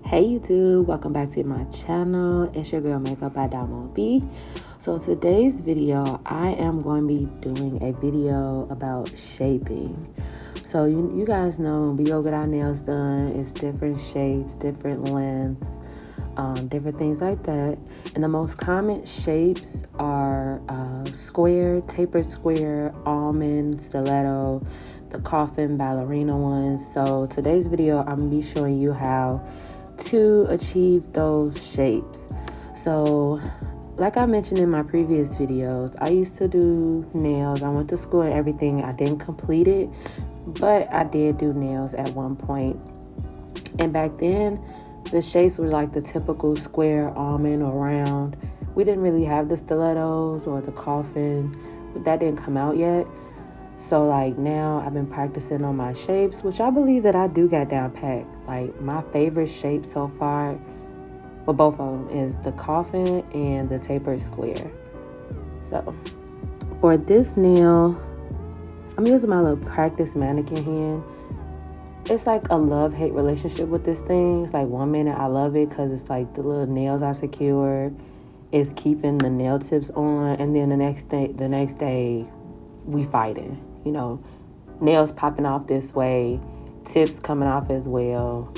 Hey YouTube, welcome back to my channel. It's your girl Makeup by Domo B. So today's video, I am going to be doing a video about shaping. So you guys know when we go get our nails done, it's different shapes, different lengths, different things like that. And the most common shapes are square, tapered square, almond, stiletto, the coffin, ballerina ones. So today's video, I'm going to be showing you how to achieve those shapes. So like I mentioned in my previous videos, I used to do nails. I went to school and everything. I didn't complete it, but I did do nails at one point. And back then the shapes were like the typical square, almond, or round. We didn't really have the stilettos or the coffin, but that didn't come out yet. So like now I've been practicing on my shapes, which I believe that I do got down pat. Like my favorite shape so far, well, both of them, is the coffin and the tapered square. So for this nail, I'm using my little practice mannequin hand. It's like a love-hate relationship with this thing. It's like 1 minute I love it because it's like the little nails I secure is keeping the nail tips on, and then the next day we fighting. You know, nails popping off this way, tips coming off as well.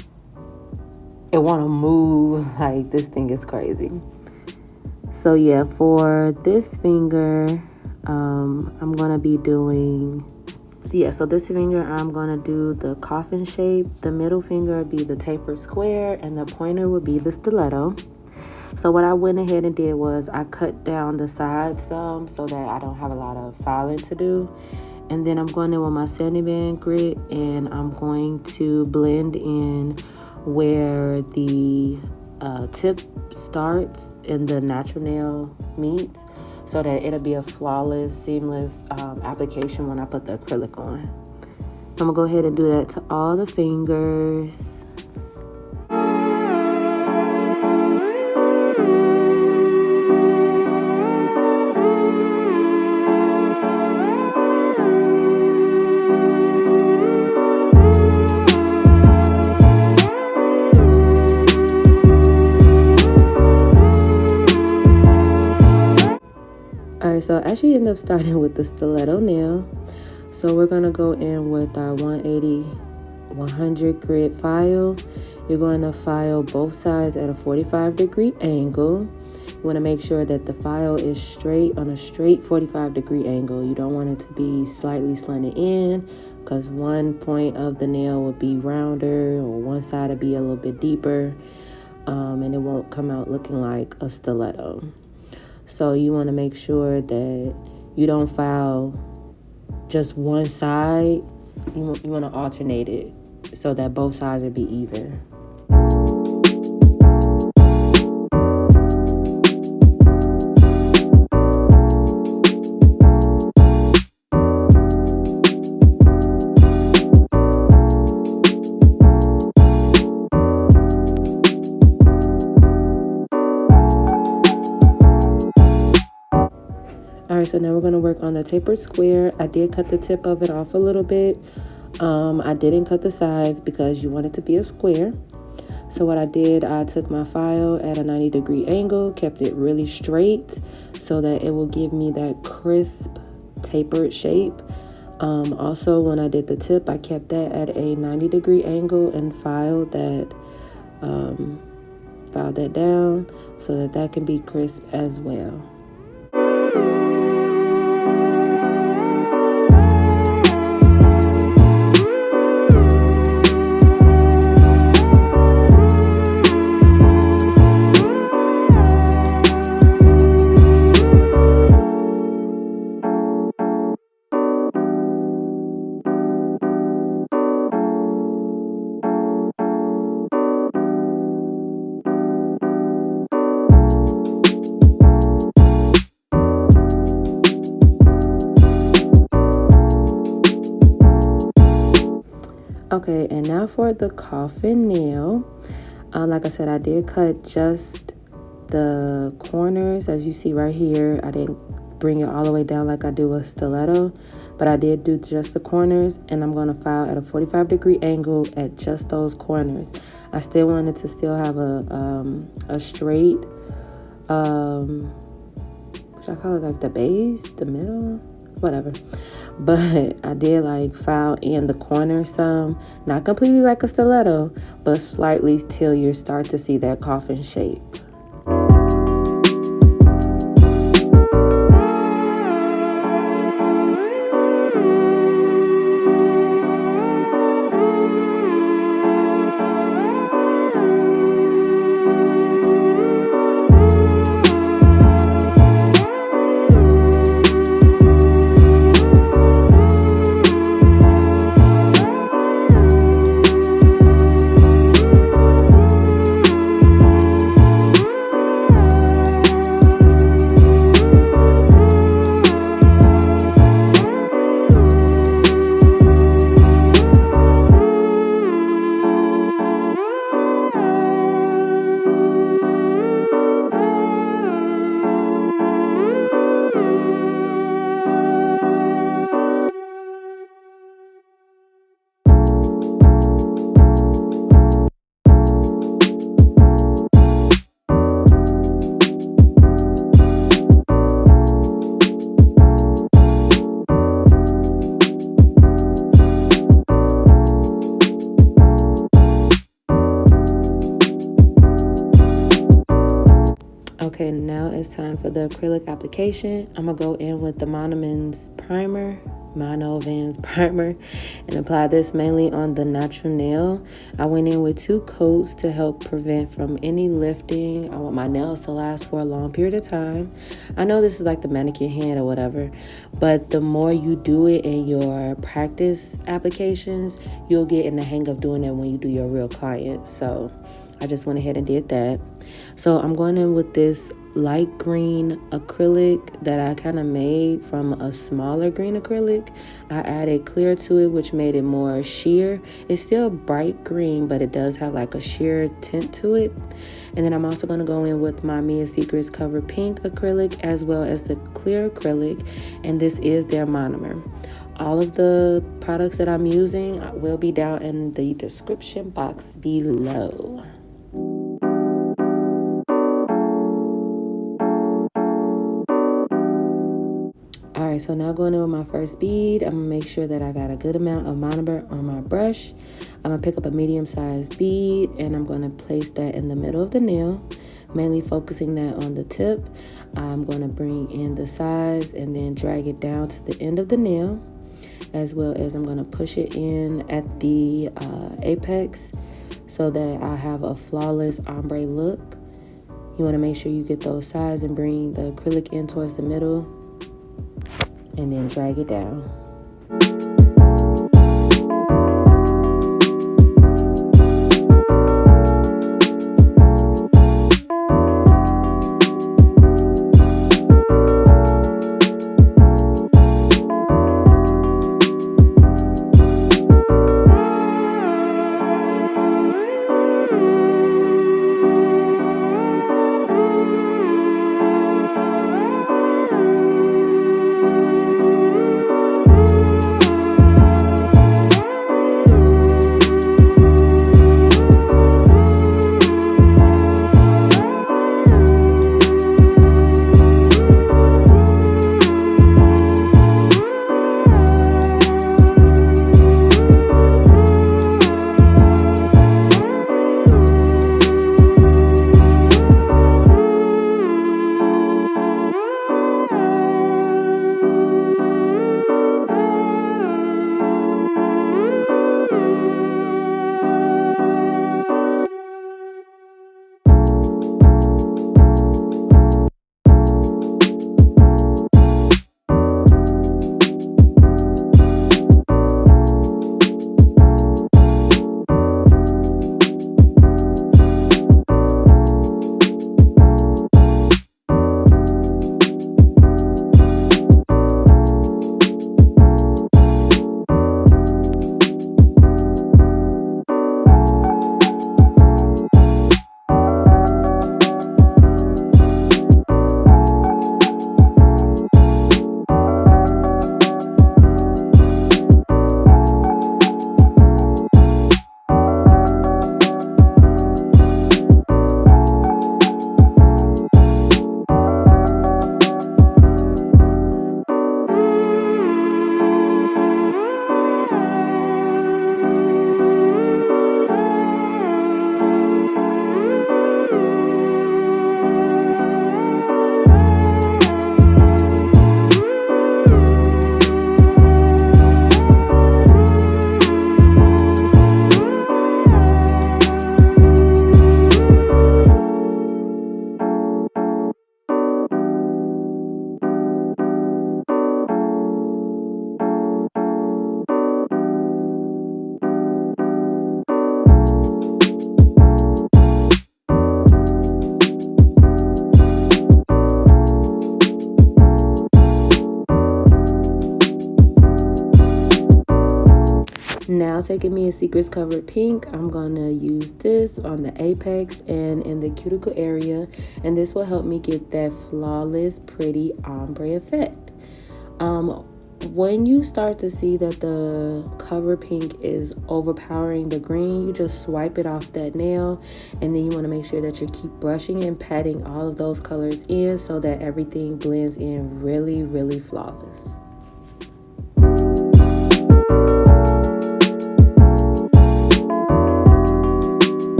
It want to move. Like, this thing is crazy. So yeah, for this finger, I'm gonna be doing, so this finger I'm gonna do the coffin shape. The middle finger would be the tapered square, and the pointer would be the stiletto. So what I went ahead and did was I cut down the sides some so that I don't have a lot of filing to do. And then I'm going in with my sanding band grit, and I'm going to blend in where the tip starts and the natural nail meets, so that it'll be a flawless, seamless application when I put the acrylic on. I'm gonna go ahead and do that to all the fingers. Alright, so I actually end up starting with the stiletto nail. So we're going to go in with our 100 grit file. You're going to file both sides at a 45-degree angle. You want to make sure that the file is straight on a straight 45-degree angle. You don't want it to be slightly slanted in, because one point of the nail will be rounder or one side will be a little bit deeper, and it won't come out looking like a stiletto. So you want to make sure that you don't file just one side. You want to alternate it so that both sides will be even. Alright, so now we're going to work on the tapered square. I did cut the tip of it off a little bit. I didn't cut the sides because you want it to be a square. So what I did, I took my file at a 90-degree angle, kept it really straight so that it will give me that crisp tapered shape. Also, when I did the tip, I kept that at a 90-degree angle and filed that down so that can be crisp as well. Okay, and now for the coffin nail. Like I said, I did cut just the corners, as you see right here. I didn't bring it all the way down like I do a stiletto, but I did do just the corners, and I'm going to file at a 45-degree angle at just those corners. I still wanted to still have a straight, should I call it like the base, the middle, whatever. But I did like file in the corner some, not completely like a stiletto, but slightly till you start to see that coffin shape. Okay, now it's time for the acrylic application. I'm gonna go in with the Mono Vans primer, and apply this mainly on the natural nail. I went in with 2 coats to help prevent from any lifting. I want my nails to last for a long period of time. I know this is like the mannequin hand or whatever, but the more you do it in your practice applications, you'll get in the hang of doing it when you do your real clients. So I just went ahead and did that. So I'm going in with this light green acrylic that I kind of made from a smaller green acrylic. I added clear to it, which made it more sheer. It's still bright green, but it does have like a sheer tint to it. And then I'm also going to go in with my Mia Secrets Cover Pink acrylic as well as the clear acrylic, and this is their monomer. All of the products that I'm using will be down in the description box below. Alright, so now going in with my first bead, I'm going to make sure that I got a good amount of monomer on my brush. I'm going to pick up a medium-sized bead, and I'm going to place that in the middle of the nail, mainly focusing that on the tip. I'm going to bring in the sides and then drag it down to the end of the nail, as well as I'm going to push it in at the apex so that I have a flawless ombre look. You want to make sure you get those sides and bring the acrylic in towards the middle, and then drag it down. Now taking me a Secrets Covered Pink, I'm going to use this on the apex and in the cuticle area, and this will help me get that flawless, pretty ombre effect. When you start to see that the cover pink is overpowering the green, you just swipe it off that nail, and then you want to make sure that you keep brushing and patting all of those colors in so that everything blends in really, really flawless.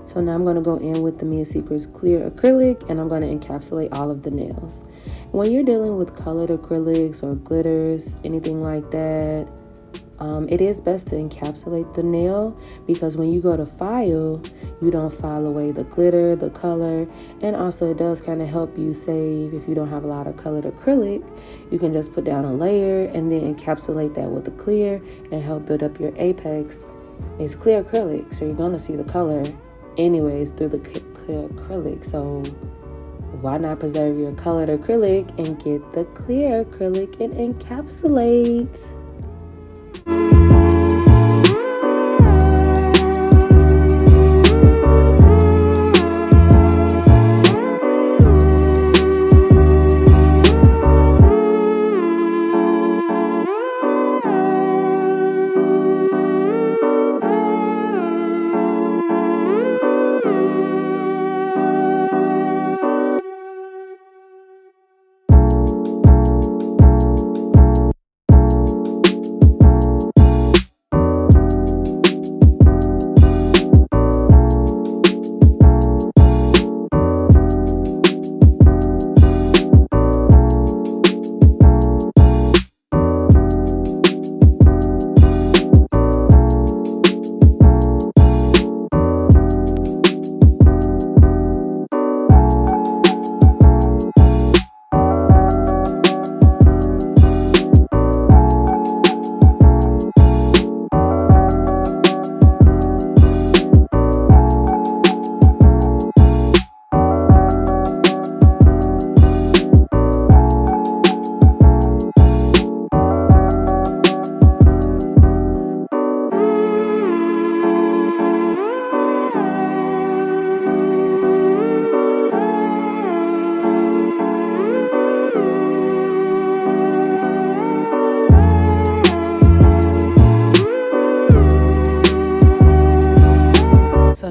So now I'm going to go in with the Mia Secrets clear acrylic, and I'm going to encapsulate all of the nails. When you're dealing with colored acrylics or glitters, anything like that, it is best to encapsulate the nail, because when you go to file, you don't file away the glitter, the color, and also it does kind of help you save. If you don't have a lot of colored acrylic, you can just put down a layer and then encapsulate that with the clear and help build up your apex. It's clear acrylic, so you're going to see the color anyways through the clear acrylic. So why not preserve your colored acrylic and get the clear acrylic and encapsulate?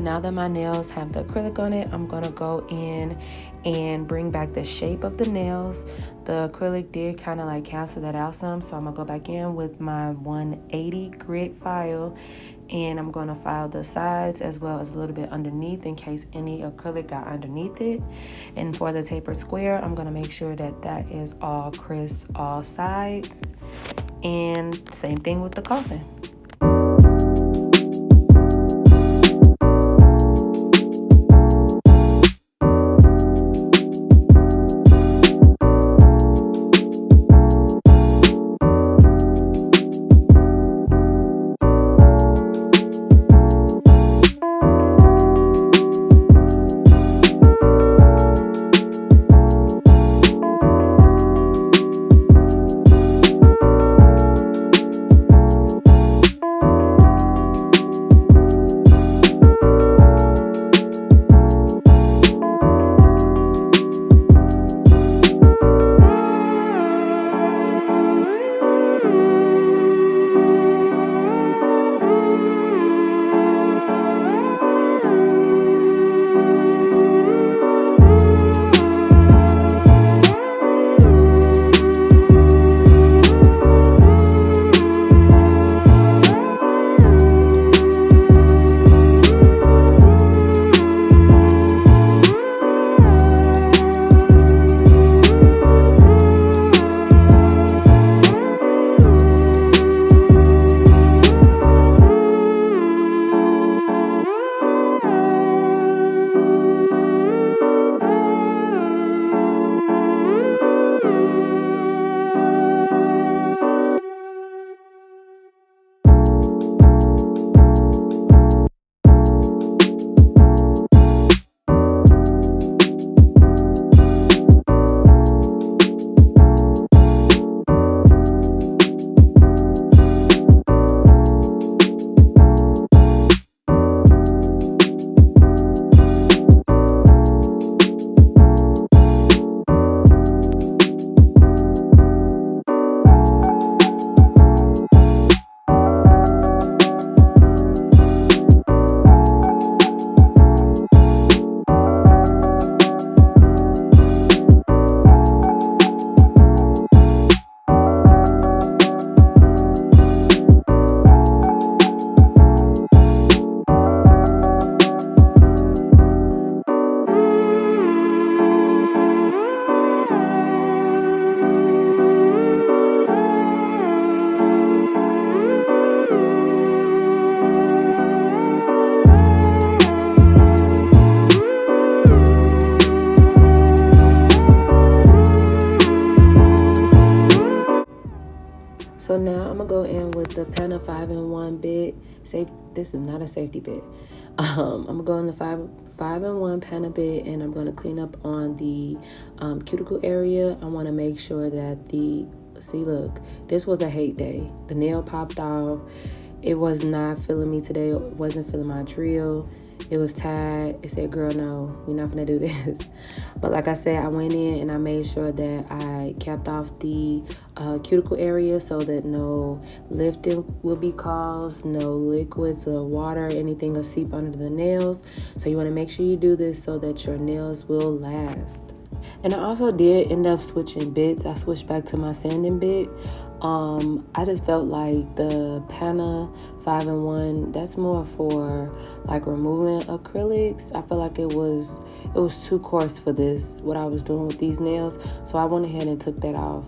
now that my nails have the acrylic on it, I'm going to go in and bring back the shape of the nails. The acrylic did kind of like cancel that out some, so I'm going to go back in with my 180 grit file, and I'm going to file the sides as well as a little bit underneath in case any acrylic got underneath it. And for the tapered square, I'm going to make sure that that is all crisp, all sides. And same thing with the coffin. So now I'm gonna go in with the Penna 5-in-1 bit. This is not a safety bit. I'm gonna go in the 5-in-1 Penna bit, and I'm gonna clean up on the cuticle area. I want to make sure that see, look, this was a hate day. The nail popped off. It was not feeling me today. It wasn't feeling my trio. It was tired. It said, girl, no, we're not gonna do this. But like I said, I went in and I made sure that I kept off the cuticle area so that no lifting will be caused, no liquids or water, anything will seep under the nails. So you wanna make sure you do this so that your nails will last. And I also did end up switching bits. I switched back to my sanding bit. I just felt like the Penna 5-in-1, that's more for like removing acrylics. I feel like it was too coarse for this, what I was doing with these nails. So I went ahead and took that off.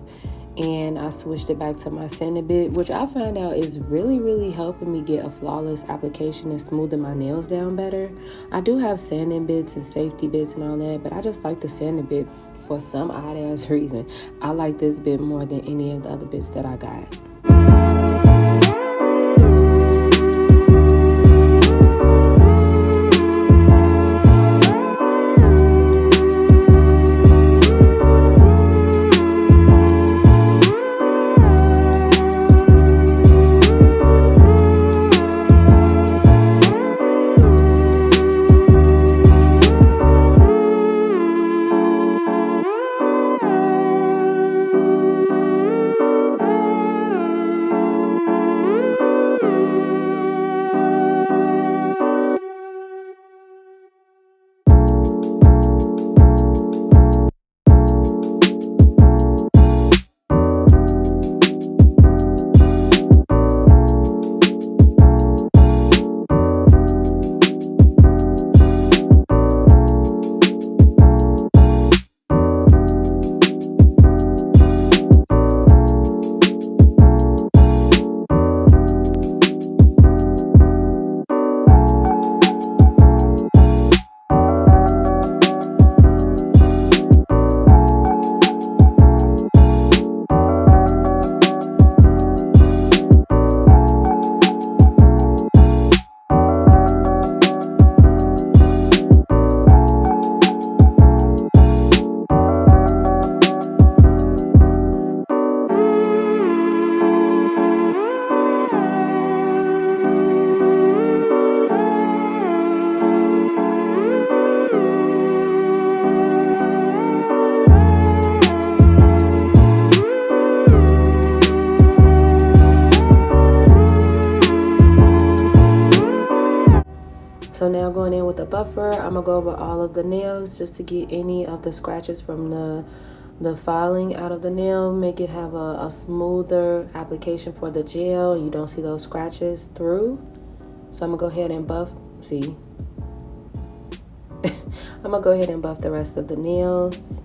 And I switched it back to my sanding bit, which I found out is really, really helping me get a flawless application and smoothing my nails down better. I do have sanding bits and safety bits and all that, but I just like the sanding bit for some odd ass reason. I like this bit more than any of the other bits that I got. now going in with the buffer, I'm gonna go over all of the nails just to get any of the scratches from the filing out of the nail, make it have a smoother application for the gel. You don't see those scratches through. So I'm gonna go ahead and buff, see. I'm gonna go ahead and buff the rest of the nails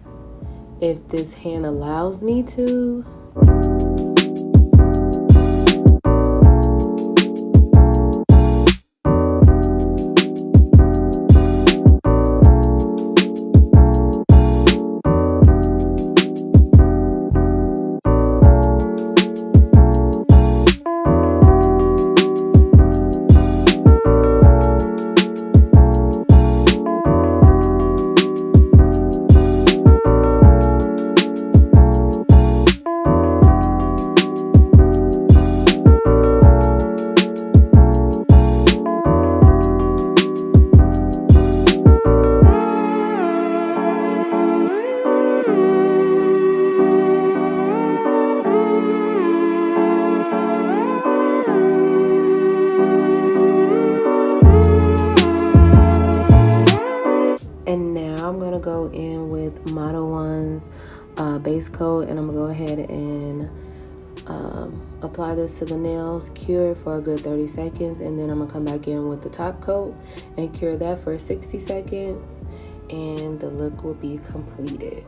if this hand allows me to. And now I'm gonna go in with Model 1's base coat, and I'm gonna go ahead and apply this to the nails, cure it for a good 30 seconds, and then I'm gonna come back in with the top coat and cure that for 60 seconds, and the look will be completed.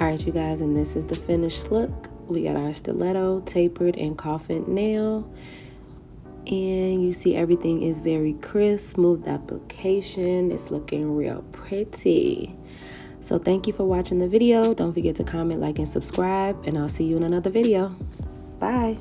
Alright, you guys, and this is the finished look. We got our stiletto, tapered, and coffin nail. And you see everything is very crisp, smooth application. It's looking real pretty. So thank you for watching the video. Don't forget to comment, like, and subscribe. And I'll see you in another video. Bye.